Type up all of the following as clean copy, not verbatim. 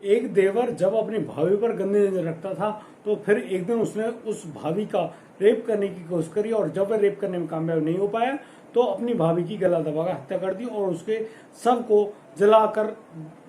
एक देवर जब अपनी भाभी पर गंदी नजर रखता था तो फिर एक दिन उसने उस भाभी का रेप करने की कोशिश करी और जब वह रेप करने में कामयाब नहीं हो पाया तो अपनी भाभी की गला दबाकर हत्या कर दी और उसके शव को जलाकर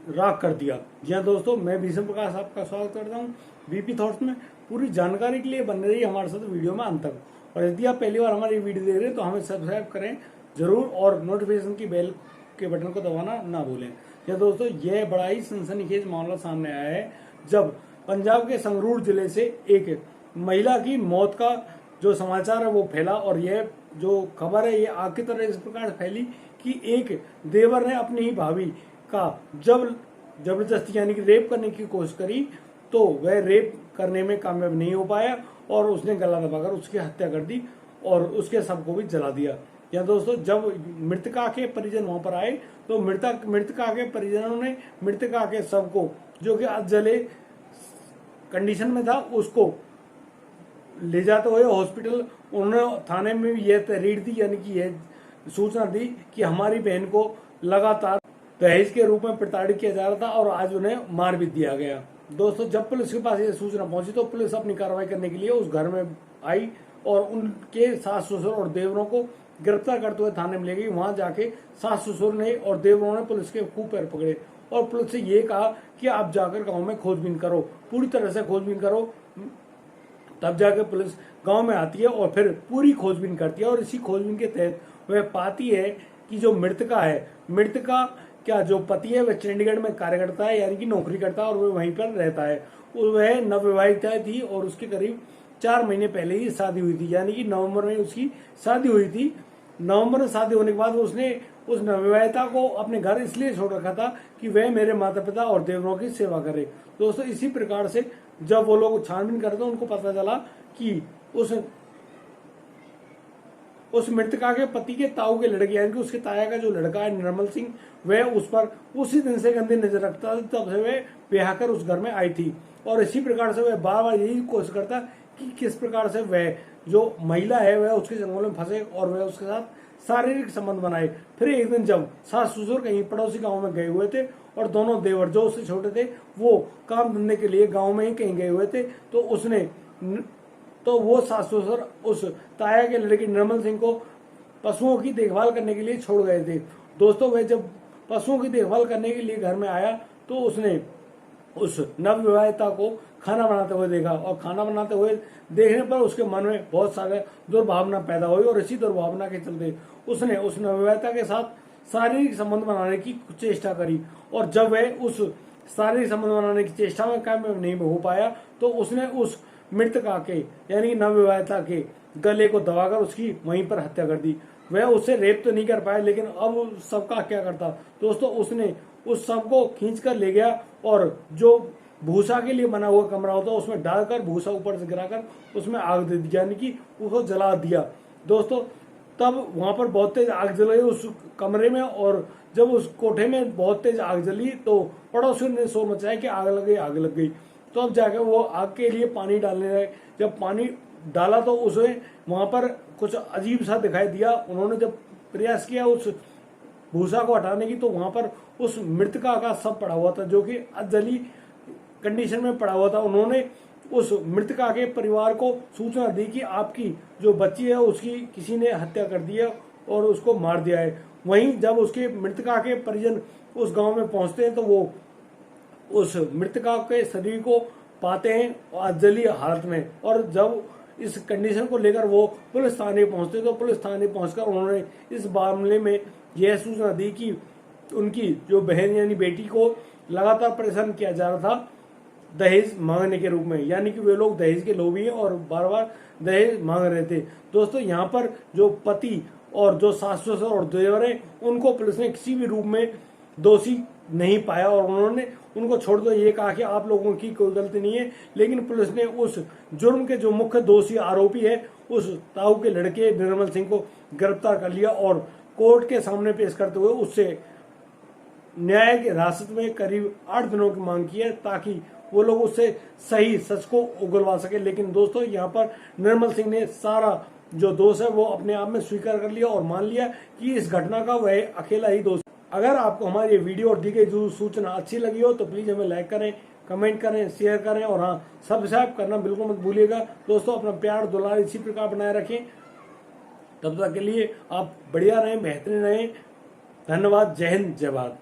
राख कर दिया। जी हाँ दोस्तों, मैं भीषम प्रकाश आपका स्वागत करता हूँ बीपी थॉट्स में। पूरी जानकारी के लिए बने रहिए हमारे साथ वीडियो में अंत तक। और यदि आप पहली बार हमारी वीडियो देख रहे हैं तो हमें सब्सक्राइब करें जरूर और नोटिफिकेशन की बेल के बटन को दबाना ना भूलें। या दोस्तों, यह बड़ा ही सनसनीखेज मामला सामने आया है जब पंजाब के संगरूर जिले से एक महिला की मौत का जो समाचार है वो फैला। और यह जो खबर है ये आग की तरह इस प्रकार फैली कि एक देवर ने अपनी ही भाभी का जब जबरदस्ती यानी कि रेप करने की कोशिश करी तो वह रेप करने में कामयाब नहीं हो पाया और उसने गला दबाकर उसकी हत्या कर दी और उसके शव को भी जला दिया। या दोस्तों, जब मृतका के परिजन वहां पर आए तो मृतका के परिजनों ने मृतका के शव को, जो कि अधजले कंडीशन में था, उसको ले जाते हुए हॉस्पिटल उन्होंने थाने में भी यह तहरीर दी यानी कि यह सूचना दी कि हमारी बहन को लगातार दहेज के रूप में प्रताड़ित किया जा रहा था और आज उन्हें मार भी दिया गया। दोस्तों, जब पुलिस के पास यह सूचना पहुंची तो पुलिस अपनी कार्रवाई करने के लिए उस घर में आई और उनके सास ससुर और देवरों को गिरफ्तार करते हुए थाने में ले गई। वहां जाके सास ससुर ने और देवरों ने पुलिस के खूब पैर पकड़े और पुलिस से ये कहा कि आप जाकर गांव में खोजबीन करो, पूरी तरह से खोजबीन करो। तब जाके पुलिस गांव में आती है और फिर पूरी खोजबीन करती है और इसी खोजबीन के तहत वह पाती है कि जो मृतका क्या जो पति है वह चंडीगढ़ में कार्य करता है यानी कि नौकरी करता है और वह वहीं पर रहता है। वह नवविवाहिता थी और उसके करीब 4 महीने पहले ही शादी हुई थी, यानी कि नवंबर में उसकी शादी हुई थी। नवंबर में शादी होने के बाद उसने उस नवविवाहिता को अपने घर इसलिए छोड़ रखा था कि वह मेरे माता पिता और देवरों की सेवा करे। दोस्तों, इसी प्रकार से जब वो लोग छानबीन करते तो उनको पता चला कि उस मृतका के पति के ताऊ के लड़के यानी कि उसके ताया का जो लड़का है निर्मल सिंह, वह उस पर उसी दिन से गंदी नजर रखता था। तब से वह ब्याह कर उस घर में आई थी और इसी प्रकार से वह बार बार यही कोशिश करता कि किस प्रकार से वह जो महिला है वह उसके जंगल में फंसे और वह उसके साथ शारीरिक संबंध बनाए। फिर एक दिन जब सास ससुर कहीं पड़ोसी गांव में गए हुए थे और दोनों देवर जो उससे छोटे थे वो काम धंधे के लिए गांव में ही कहीं गए हुए थे तो वो सास ससुर उस ताया के लड़के निर्मल सिंह को पशुओं की देखभाल करने के लिए छोड़ गए थे। दोस्तों, वह जब पशुओं की देखभाल करने के लिए घर में आया तो उसने उस नवविवाहिता को खाना बनाते हुए देखा और खाना बनाते हुए देखने पर उसके मन में बहुत सारे दुर्भावना पैदा हुई और इसी दुर्भावना के चलते उसने उस नवविवाहिता के साथ शारीरिक संबंध बनाने की चेष्टा करी। और जब वह उस शारीरिक संबंध बनाने की चेष्टा में कामयाब नहीं हो पाया तो उसने उस मृतका के यानी नवविवाहिता के गले को दबाकर उसकी वहीं पर हत्या कर दी। वह उससे रेप तो नहीं कर पाया लेकिन अब सबका क्या करता दोस्तों, उसने उस शव को खींच कर ले गया और जो भूसा के लिए बना हुआ कमरा होता उसमें डालकर भूसा ऊपर से गिराकर उसमें आग दे दी यानी कि उसको जला दिया। दोस्तों, तब वहां पर बहुत तेज आग जल गई उस कमरे में और जब उस कोठे में बहुत तेज आग जली तो पड़ोसियों ने शोर मचाया कि आग लग गई। तो अब जाकर वो आग के लिए पानी डालने लगे। जब पानी डाला तो उसे वहां पर कुछ अजीब सा दिखाई दिया। उन्होंने जब प्रयास किया उस भूसा को हटाने की तो वहां पर उस मृतका का शव पड़ा हुआ था जो कि अधजली कंडीशन में पड़ा हुआ था। उन्होंने उस मृतका के परिवार को सूचना दी कि आपकी जो बच्ची है उसकी किसी ने हत्या कर दी है और उसको मार दिया है। वहीं जब उसके मृतका के परिजन उस गांव में पहुंचते हैं तो वो उस मृतका के शरीर को पाते हैं अधजली हालत में। और जब इस कंडीशन को लेकर वो पुलिस थाने पहुंचते तो पुलिस थाने पहुंचकर उन्होंने इस मामले में यह सूचना दी कि उनकी जो बहन यानी बेटी को लगातार परेशान किया जा रहा था दहेज मांगने के रूप में, यानी कि वे लोग दहेज के लोभी हैं और बार बार दहेज मांग रहे थे। दोस्तों, यहाँ पर जो पति और जो सास ससुर और देवर है उनको पुलिस ने किसी भी रूप में दोषी नहीं पाया और उन्होंने उनको छोड़ दो ये कहा कि आप लोगों की कोई गलती नहीं है। लेकिन पुलिस ने उस जुर्म के जो मुख्य दोषी आरोपी है उस ताऊ के लड़के निर्मल सिंह को गिरफ्तार कर लिया और कोर्ट के सामने पेश करते हुए उससे न्यायिक हिरासत में करीब 8 दिनों की मांग की है ताकि वो लोग उससे सही सच को उगलवा सके। लेकिन दोस्तों, यहाँ पर निर्मल सिंह ने सारा जो दोष है वो अपने आप में स्वीकार कर लिया और मान लिया कि इस घटना का वह अकेला ही दोष अगर आपको हमारी ये वीडियो और दी गई जो सूचना अच्छी लगी हो तो प्लीज हमें लाइक करें, कमेंट करें, शेयर करें और हाँ सब्सक्राइब करना बिल्कुल मत भूलिएगा। दोस्तों अपना प्यार दुलार इसी प्रकार बनाए रखें। तब तक के लिए आप बढ़िया रहें, बेहतरीन रहें। धन्यवाद। जय हिंद, जय भारत।